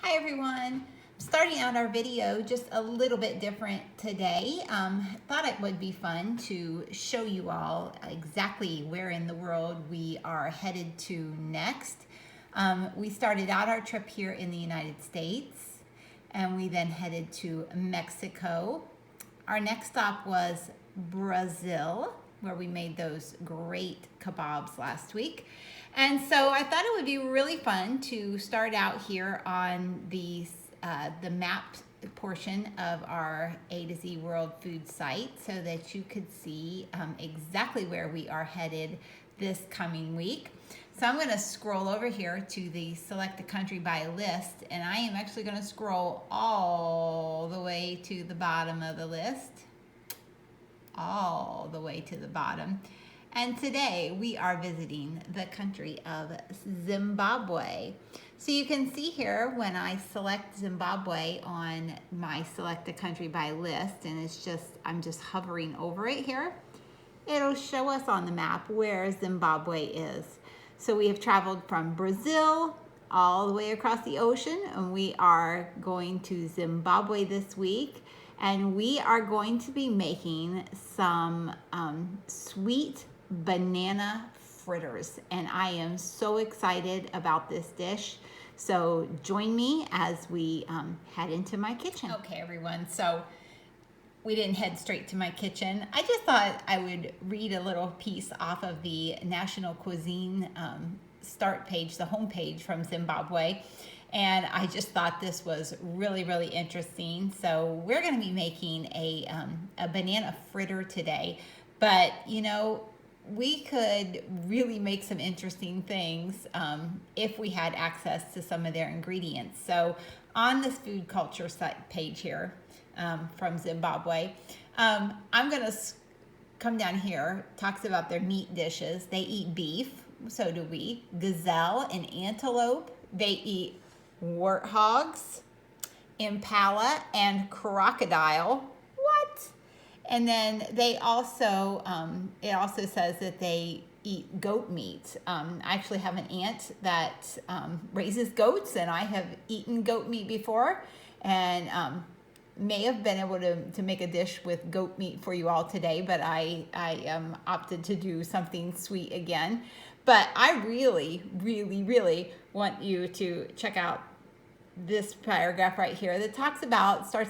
Hi everyone. Starting out our video just a little bit different today. Thought it would be fun to show you all exactly where in the world we are headed to next. We started out our trip here in the United States and we then headed to Mexico. Our next stop was Brazil, where we made those great kebabs last week. And so I thought it would be really fun to start out here on the map portion of our A to Z World Food site so that you could see exactly where we are headed this coming week. So I'm going to scroll over here to the select a country by list, and I am actually going to scroll all the way to the bottom of the list. All the way to the bottom. And today we are visiting the country of Zimbabwe. So you can see here when I select Zimbabwe on my select a country by list, and I'm just hovering over it here, it'll show us on the map where Zimbabwe is. So we have traveled from Brazil all the way across the ocean, and we are going to Zimbabwe this week. And we are going to be making some sweet banana fritters. And I am so excited about this dish. So join me as we head into my kitchen. Okay, everyone. So we didn't head straight to my kitchen. I just thought I would read a little piece off of the National Cuisine start page, the homepage from Zimbabwe. And I just thought this was really, really interesting. So we're going to be making a banana fritter today. But, you know, we could really make some interesting things if we had access to some of their ingredients. So on this food culture site page here from Zimbabwe, I'm going to come down here. Talks about their meat dishes. They eat beef. So do we. Gazelle and antelope. They eat warthogs, impala, and crocodile. What? And then they also, it also says that they eat goat meat. I actually have an aunt that raises goats, and I have eaten goat meat before, and may have been able to make a dish with goat meat for you all today, but I opted to do something sweet again. But I really, really, really want you to check out this paragraph right here that starts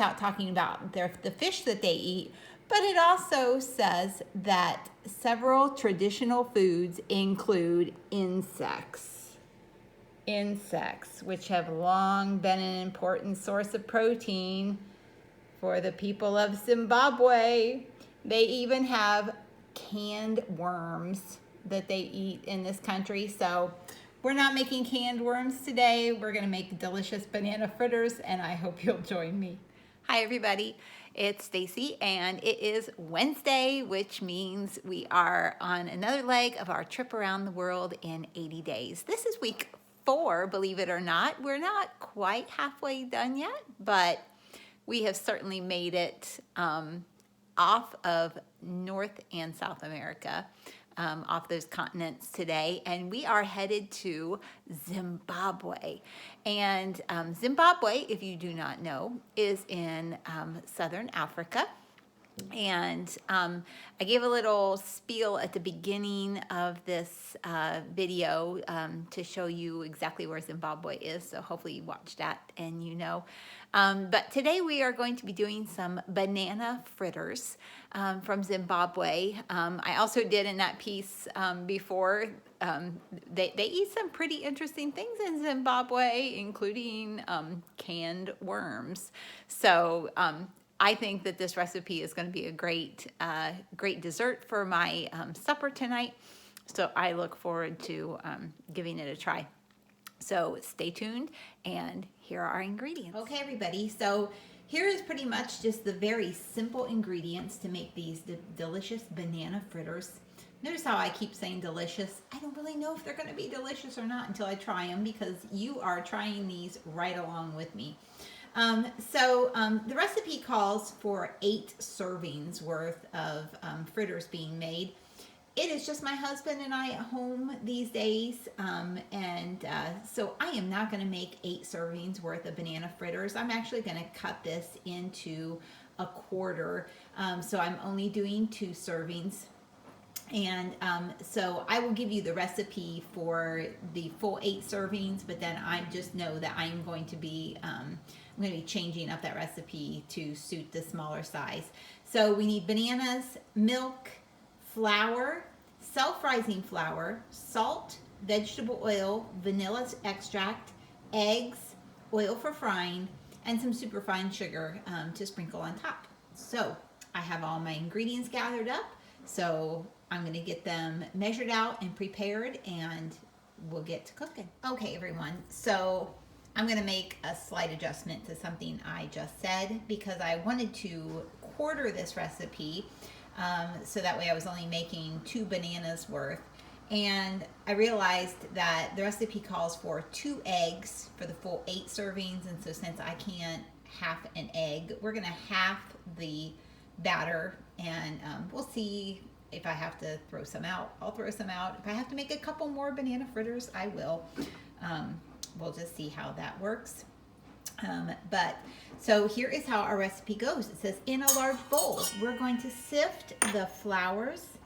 out talking about the fish that they eat, but it also says that several traditional foods include insects, which have long been an important source of protein for the people of Zimbabwe. They even have canned worms that they eat in this country. So we're not making canned worms today. We're going to make delicious banana fritters, and I hope you'll join me. Hi, everybody. It's Stacie, and it is Wednesday, which means we are on another leg of our trip around the world in 80 days. This is week 4, believe it or not. We're not quite halfway done yet, but we have certainly made it off of North and South America. Off those continents today, and we are headed to Zimbabwe. And Zimbabwe, if you do not know, is in southern Africa. And I gave a little spiel at the beginning of this video to show you exactly where Zimbabwe is. So hopefully you watched that and you know. But today we are going to be doing some banana fritters from Zimbabwe. I also did in that piece before, they eat some pretty interesting things in Zimbabwe, including canned worms. So I think that this recipe is going to be a great dessert for my supper tonight. So I look forward to giving it a try. So stay tuned, and here are our ingredients. Okay, everybody. So here is pretty much just the very simple ingredients to make these delicious banana fritters. Notice how I keep saying delicious. I don't really know if they're going to be delicious or not until I try them, because you are trying these right along with me. The recipe calls for 8 servings worth of fritters being made. it is just my husband and I at home these days. So I am not going to make 8 servings worth of banana fritters. I'm actually going to cut this into a quarter. So I'm only doing 2 servings. And so I will give you the recipe for the full 8 servings, but then I just know that I'm going to be changing up that recipe to suit the smaller size. So we need bananas, milk, flour, self-rising flour, salt, vegetable oil, vanilla extract, eggs, oil for frying, and some superfine sugar to sprinkle on top. So I have all my ingredients gathered up. So I'm going to get them measured out and prepared, and we'll get to cooking. Okay, everyone. So I'm going to make a slight adjustment to something I just said, because I wanted to quarter this recipe so that way I was only making 2 bananas worth. And I realized that the recipe calls for 2 eggs for the full 8 servings. And so since I can't half an egg, we're going to half the batter, and we'll see if I have to throw some out. I'll throw some out. If I have to make a couple more banana fritters, I will. We'll just see how that works. So here is how our recipe goes. It says, in a large bowl, we're going to sift the flours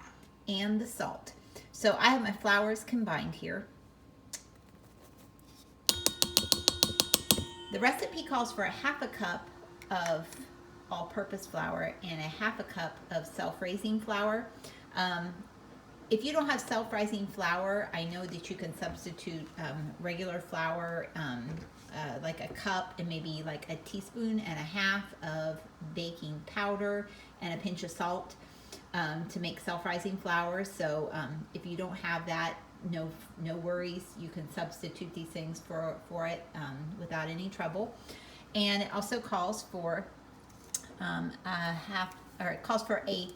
and the salt. So I have my flours combined here. The recipe calls for a half a cup of all-purpose flour and a half a cup of self-raising flour. If you don't have self-rising flour, I know that you can substitute regular flour, like a cup, and maybe like a teaspoon and a half of baking powder and a pinch of salt to make self-rising flour. So if you don't have that, no worries. You can substitute these things for it without any trouble. And it also calls for it calls for a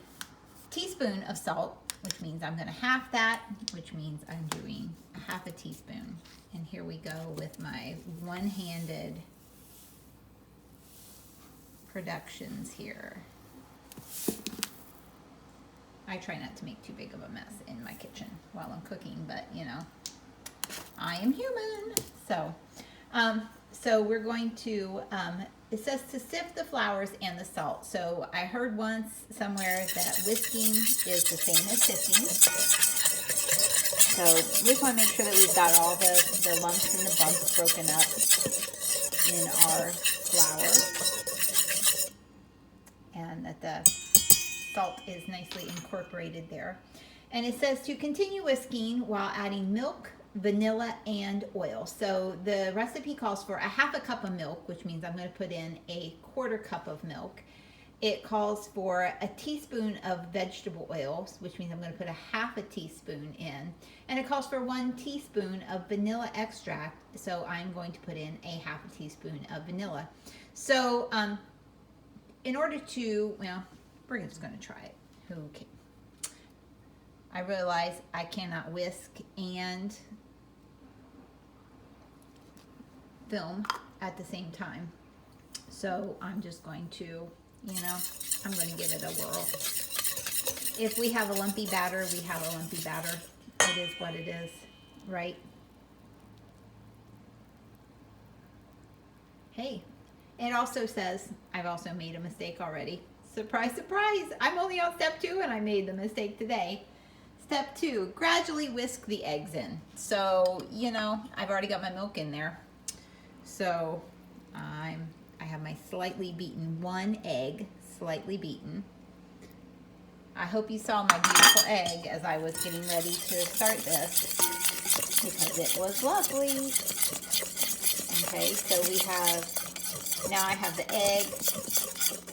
teaspoon of salt, which means I'm going to half that, which means I'm doing a half a teaspoon. And here we go with my one-handed productions here. I try not to make too big of a mess in my kitchen while I'm cooking, but you know, I am human. So we're going to, it says to sift the flours and the salt. So I heard once somewhere that whisking is the same as sifting. So we just want to make sure that we've got all the lumps and the bumps broken up in our flour, and that the salt is nicely incorporated there. And it says to continue whisking while adding milk, vanilla, and oil. So the recipe calls for a half a cup of milk, which means I'm going to put in a quarter cup of milk. It calls for a teaspoon of vegetable oils, which means I'm going to put a half a teaspoon in. And it calls for 1 teaspoon of vanilla extract, so I'm going to put in a half a teaspoon of vanilla. So in order to, well, we're just going to try it. Okay. I realize I cannot whisk and film at the same time. So I'm just going to, I'm going to give it a whirl. If we have a lumpy batter, we have a lumpy batter. It is what it is, right? Hey, it also says, I've also made a mistake already. Surprise, surprise. I'm only on step 2 and I made the mistake today. Step 2, gradually whisk the eggs in. So, I've already got my milk in there. So I have my slightly beaten 1 egg, slightly beaten. I hope you saw my beautiful egg as I was getting ready to start this, because it was lovely. Okay, so now I have the egg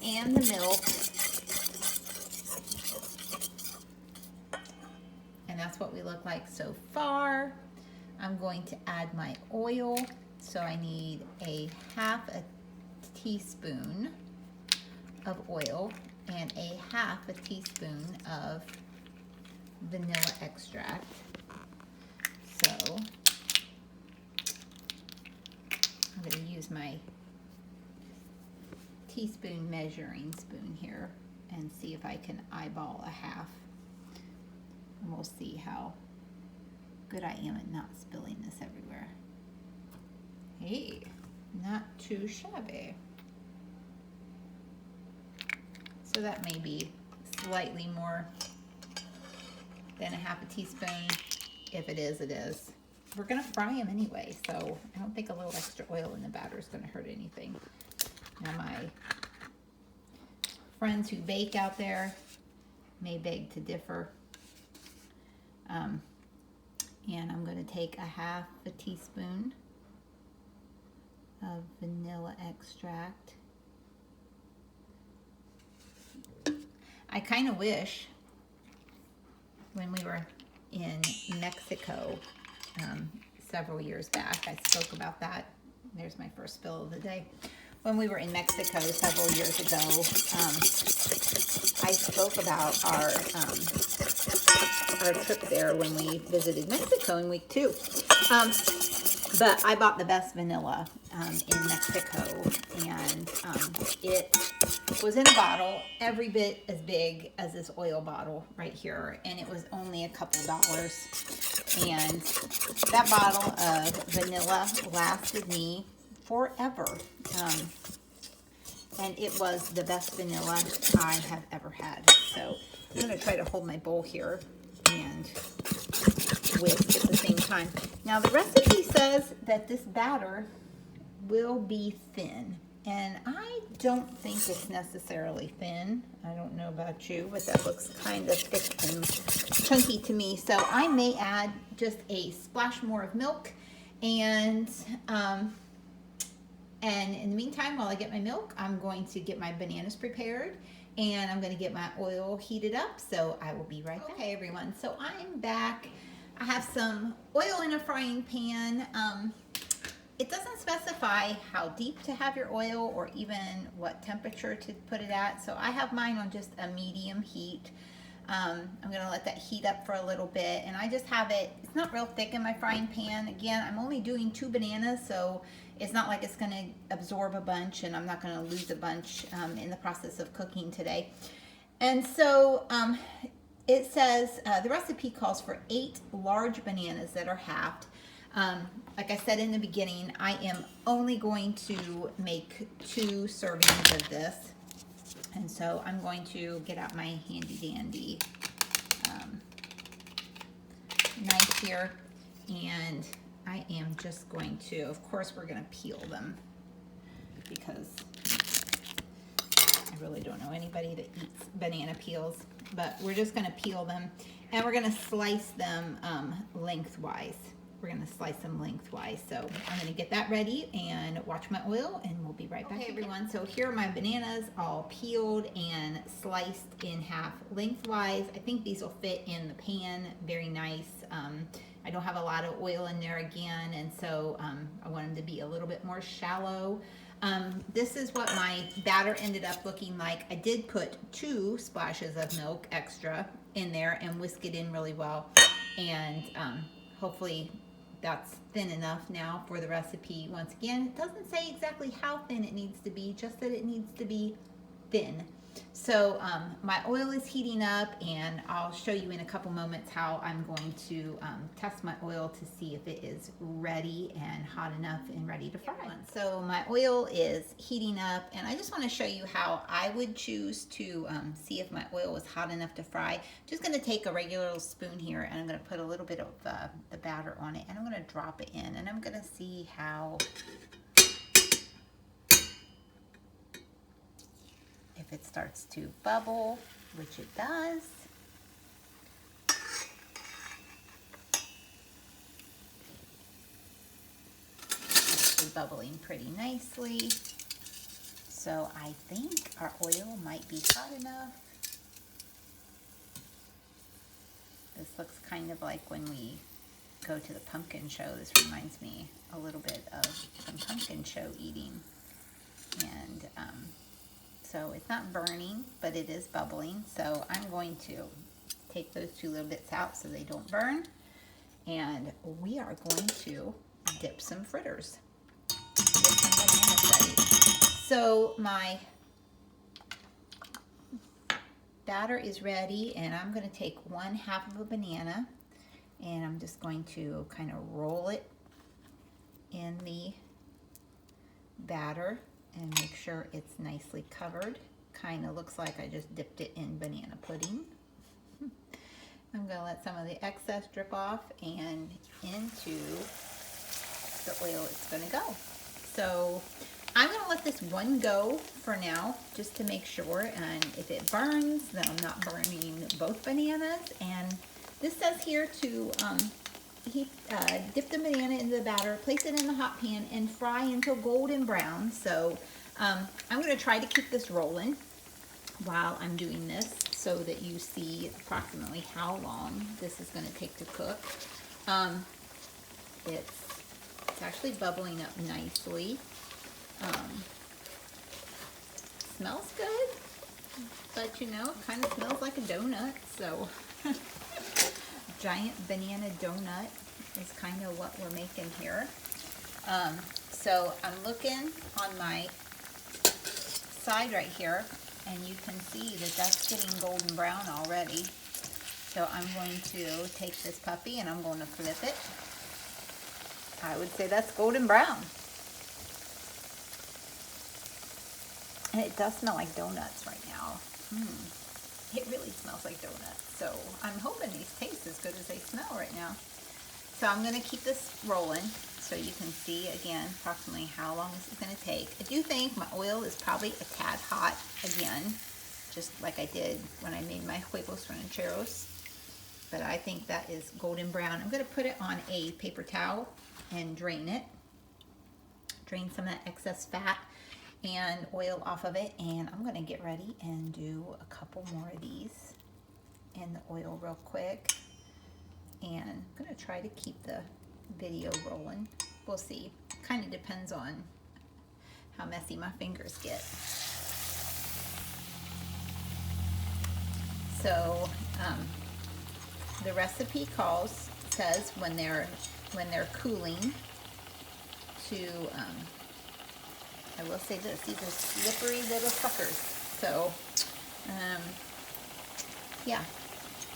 and the milk. And that's what we look like so far. I'm going to add my oil. So I need a half a teaspoon of oil and a half a teaspoon of vanilla extract. So I'm going to use my teaspoon measuring spoon here and see if I can eyeball a half. And we'll see how good I am at not spilling this everywhere. Hey, not too shabby. So that may be slightly more than a half a teaspoon. If it is, it is. We're gonna fry them anyway, so I don't think a little extra oil in the batter is gonna hurt anything. Now my friends who bake out there may beg to differ. And I'm gonna take a half a teaspoon of vanilla extract. I kind of wish when we were in Mexico several years back, I spoke about that. There's my first spill of the day. When we were in Mexico several years ago, I spoke about our trip there when we visited Mexico in week 2. But I bought the best vanilla in Mexico, and it was in a bottle every bit as big as this oil bottle right here, and it was only a couple dollars. And that bottle of vanilla lasted me forever. And it was the best vanilla I have ever had. So I'm going to try to hold my bowl here and whisk at the same time. Now the recipe says that this batter will be thin, and I don't think it's necessarily thin. I don't know about you, but that looks kind of thick and chunky to me. So I may add just a splash more of milk, and in the meantime, while I get my milk, I'm going to get my bananas prepared, and I'm going to get my oil heated up. So I will be right back. Okay, everyone. So I'm back. I have some oil in a frying pan. It doesn't specify how deep to have your oil or even what temperature to put it at. So I have mine on just a medium heat. I'm gonna let that heat up for a little bit, and I just have it, it's not real thick in my frying pan. Again, I'm only doing 2 bananas, so it's not like it's gonna absorb a bunch, and I'm not gonna lose a bunch in the process of cooking today. And so it says, the recipe calls for 8 large bananas that are halved. Like I said in the beginning, I am only going to make 2 servings of this. And so I'm going to get out my handy dandy knife here, and I am just going to, of course we're going to peel them, because I really don't know anybody that eats banana peels, but we're just going to peel them, and we're going to slice them lengthwise. We're going to slice them lengthwise. So I'm going to get that ready and watch my oil, and we'll be right back. Okay, everyone, so here are my bananas all peeled and sliced in half lengthwise. I think these will fit in the pan very nice. I don't have a lot of oil in there again, and so I want them to be a little bit more shallow. This is what my batter ended up looking like. I did put 2 splashes of milk extra in there and whisk it in really well, and hopefully that's thin enough now for the recipe. Once again, it doesn't say exactly how thin it needs to be, just that it needs to be thin. So my oil is heating up, and I'll show you in a couple moments how I'm going to test my oil to see if it is ready and hot enough and ready to fry. So my oil is heating up, and I just want to show you how I would choose to see if my oil was hot enough to fry. Just going to take a regular little spoon here, and I'm going to put a little bit of the batter on it, and I'm going to drop it in, and I'm going to see how, if it starts to bubble, which it does. It's bubbling pretty nicely. So I think our oil might be hot enough. This looks kind of like when we go to the pumpkin show. This reminds me a little bit of some pumpkin show eating. And so it's not burning, but it is bubbling. So I'm going to take those 2 little bits out so they don't burn. And we are going to dip some fritters. Get some bananas ready. So my batter is ready, and I'm going to take 1/2 of a banana, and I'm just going to kind of roll it in the batter and make sure it's nicely covered. Kind of looks like I just dipped it in banana pudding. I'm going to let some of the excess drip off and into the oil it's going to go. So I'm going to let this one go for now just to make sure, and if it burns, then I'm not burning both bananas. And this says here to dip the banana into the batter, place it in the hot pan, and fry until golden brown. So I'm going to try to keep this rolling while I'm doing this so that you see approximately how long this is going to take to cook. It's actually bubbling up nicely. Smells good, but you know, it kind of smells like a donut, so giant banana donut is kind of what we're making here. So I'm looking on my side right here, and you can see that that's getting golden brown already. So I'm going to take this puppy and I'm going to flip it. I would say that's golden brown. And it does smell like donuts right now. It really smells like donuts. So I'm hoping these taste as good as they smell right now. So I'm going to keep this rolling so you can see again approximately how long this is going to take. I do think my oil is probably a tad hot again, just like I did when I made my huevos rancheros. But I think that is golden brown. I'm going to put it on a paper towel and drain it. Drain some of that excess fat and oil off of it, and I'm going to get ready and do a couple more of these in the oil real quick. And I'm going to try to keep the video rolling. We'll see. Kind of depends on how messy my fingers get. So the recipe says when they're cooling to I will say this, these are slippery little suckers. So, yeah,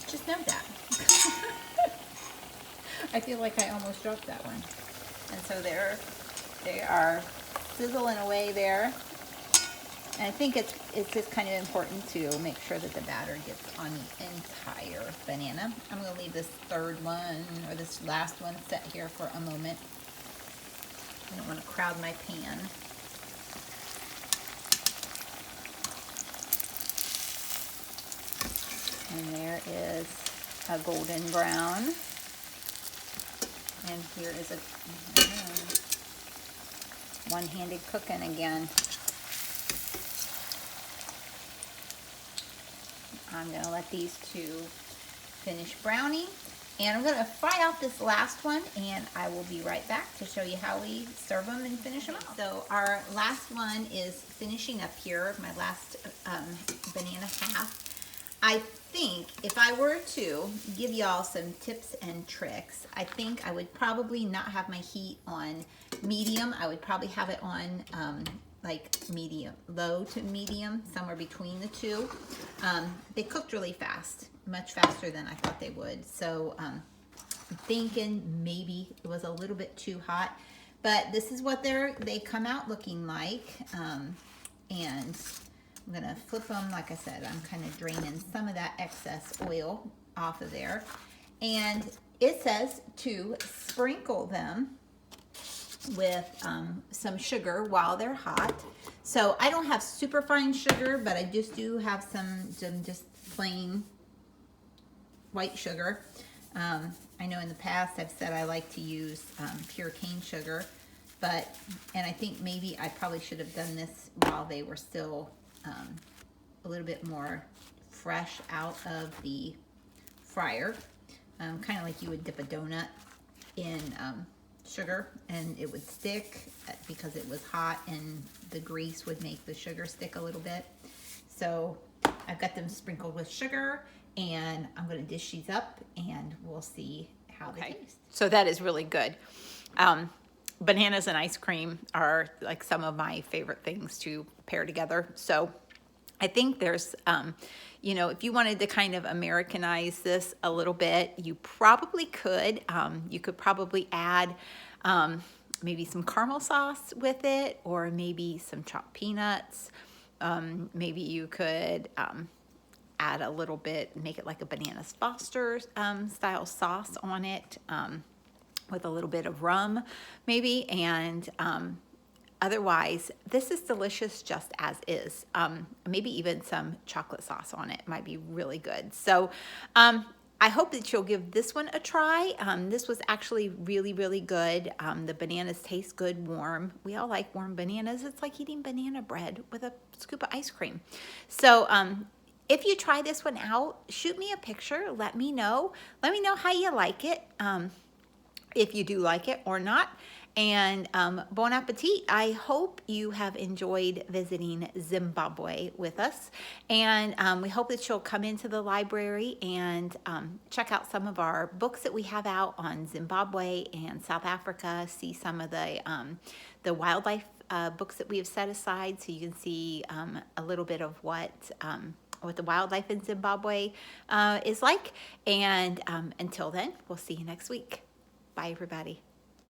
just know that. I feel like I almost dropped that one. And so they are sizzling away there. And I think it's just kind of important to make sure that the batter gets on the entire banana. I'm going to leave this third one, or this last one, set here for a moment. I don't want to crowd my pan. And there is a golden brown. And here is a one-handed cooking again. I'm going to let these two finish browning. And I'm going to fry out this last one, and I will be right back to show you how we serve them and finish them out. So our last one is finishing up here, my last banana half. I think if I were to give y'all some tips and tricks, I think I would probably not have my heat on medium. I would probably have it on like medium, low to medium, somewhere between the two. They cooked really fast, much faster than I thought they would. So I'm thinking maybe it was a little bit too hot, but this is what they come out looking like. And I'm gonna flip them. Like I said, I'm kind of draining some of that excess oil off of there. And it says to sprinkle them with some sugar while they're hot. So I don't have super fine sugar, but I just do have some just plain white sugar. I know in the past I've said I like to use pure cane sugar, and I think maybe I probably should have done this while they were still a little bit more fresh out of the fryer, kind of like you would dip a donut in sugar and it would stick because it was hot, and the grease would make the sugar stick a little bit. So I've got them sprinkled with sugar, and I'm going to dish these up and we'll see how they taste. So that is really good. Bananas and ice cream are like some of my favorite things to pair together. So I think there's, you know, if you wanted to kind of Americanize this a little bit, you probably could. You could probably add maybe some caramel sauce with it, or maybe some chopped peanuts. Maybe you could add a little bit, make it like a Bananas Foster style sauce on it, with a little bit of rum maybe, and otherwise, this is delicious just as is. Maybe even some chocolate sauce on it might be really good. So I hope that you'll give this one a try. This was actually really, really good. The bananas taste good warm. We all like warm bananas. It's like eating banana bread with a scoop of ice cream. So if you try this one out, shoot me a picture. Let me know. Let me know how you like it, if you do like it or not. And bon appetit. I hope you have enjoyed visiting Zimbabwe with us. And we hope that you'll come into the library and check out some of our books that we have out on Zimbabwe and South Africa. See some of the wildlife books that we have set aside, so you can see a little bit of what the wildlife in Zimbabwe is like. And until then, we'll see you next week. Bye, everybody.